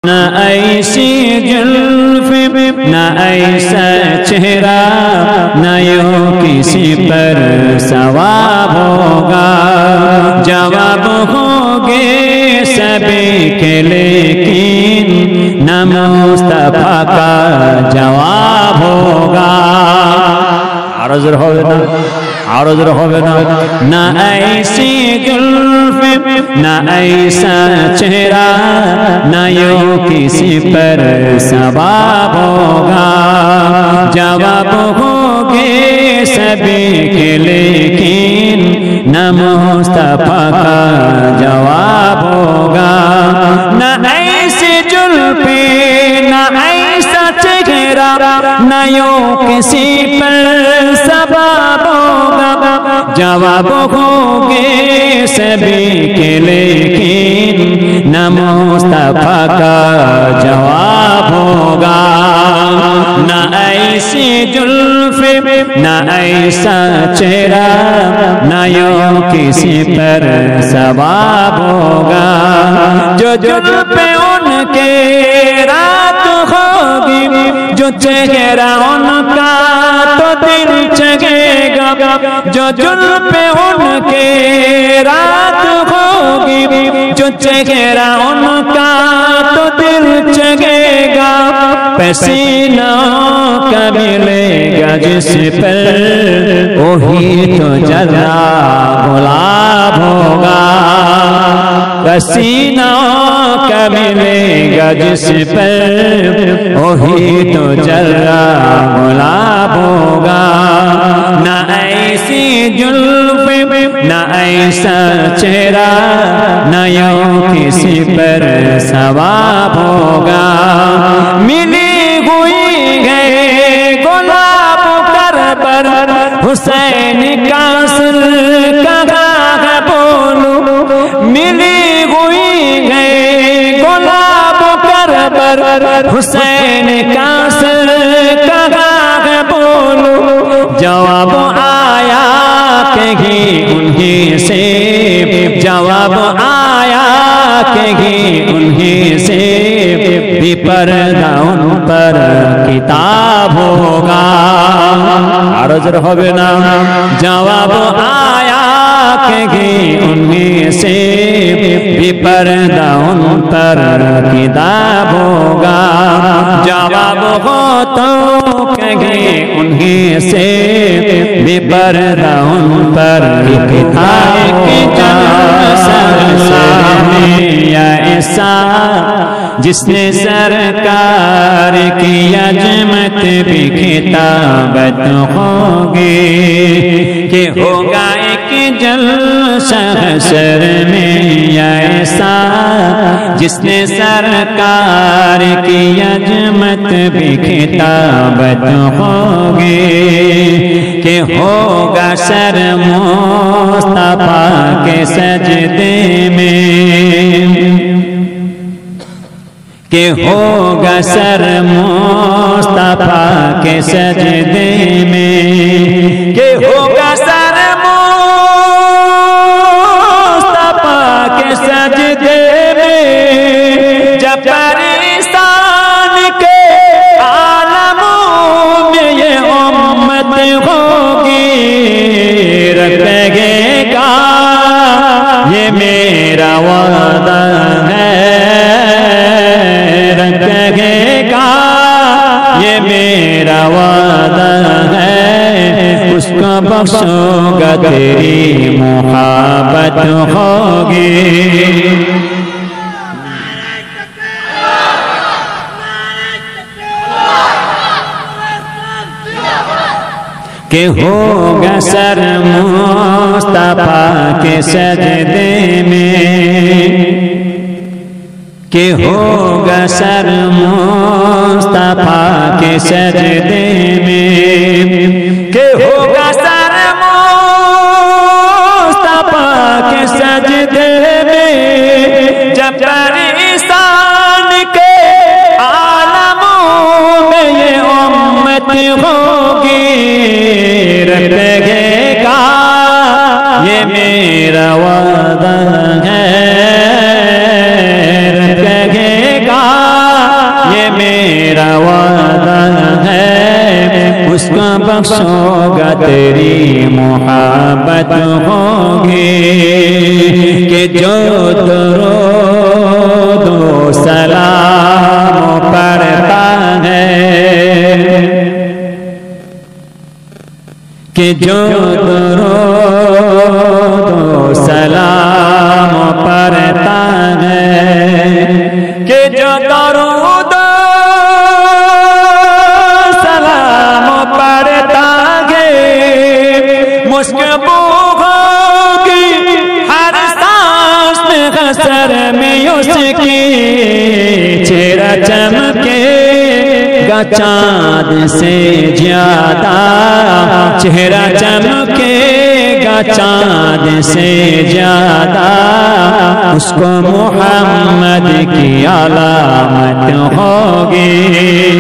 نہ ایسی زلف نہ ایسا چہرہ نہ یوں کسی پر ثواب ہوگا جواب ہوگے سبھی کے لیکن نہ مصطفیٰ کا جواب ہوگا عرض رہو نہ ایسی زلف نہ ایسا چہرہ نہ یوں کسی پر ثواب ہوگا جواب ہوگے سبھی کے لیکن نہ مصطفیٰ کا جواب ہوگا نہ ایسی زلف نہ ایسا چہرہ نہ یوں کسی پر ثواب ہوگا جواب ہوگے سبھی کے لیکن نہ مصطفیٰ کا جواب ہوگا نہ ایسی زلف نہ ایسا چہرہ نہ یوں کسی پر ثواب ہوگا جو زلف ان کے رات ہوگی جو چہرہ ان کا تو دل جگے گا جو زلف ان کے رات ہوگی جو چہرہ ان کا تو دل جگے گا پسینہ کا ملے گا جس پر وہی تو جزا گلاب ہوگا پسینہ کا ملے گا جس پر وہی تو جزا گلاب ہوگا نہ ایسی زلف نہ ایسا چہرہ نہ یوں کسی پر ثواب ہوگا ملی ہوئی گئے گلاب کربر حسین کا سر کہاں ہے بولو ملی ہوئی گئے گلاب کربر حسین کا سر کہاں ہے بولو جواب آیا کہیں انہیں سے جواب آیا کہیں انہیں سے بھی پردہ ان پر کتاب ہوگا عرض رہو نا جواب آیا کہیں انہیں سے بھی پردہ ان پر کتاب ہوگا جواب ہو تو کہیں انہیں سے بھی پردہ ان پر کتاب ہوگا یا ایسا جس نے سرکار کی عظمت بھی کتابت ہوگی کہ ہوگا ایک جلسہ حشر میں یا ایسا جس نے سرکار کی عظمت بھی کتابت ہوگی کہ ہوگا سر مصطفیٰ کے سجدے میں کہ ہوگا سر مصطفیٰ کے سجدے میں کہ ہوگا سر مصطفیٰ کے سجدے میں جب پریشان کے عالموں میں یہ امت ہوگی رکھے گا یہ میرا وعدہ ہے یہ میرا وعدہ ہے اس کو بخشوں گا تیری محبت ہوگی کہ ہوگا سر مصطفیٰ کے سجدے میں کہ ہوگا سر مصطفیٰ کے سجدے میں کہ ہوگا سر مصطفیٰ کے سجدے میں جب پریشان کے عالموں میں یہ امت ہوگی رکھے گا یہ میرا وعدہ ہے بخشو گا تیری محبت ہوگی کہ جو درود و سلام پڑھتا ہے کہ جو درود و سلام پڑھتا ہے کہ جو درود و سلام پڑھتا ہے مشک ہوگی ہر سانس میں غسر میں اس کی چہرہ چمکے گا چاند سے زیادہ چہرہ چمکے گا چاند سے زیادہ اس کو محمد کی علامت ہوگی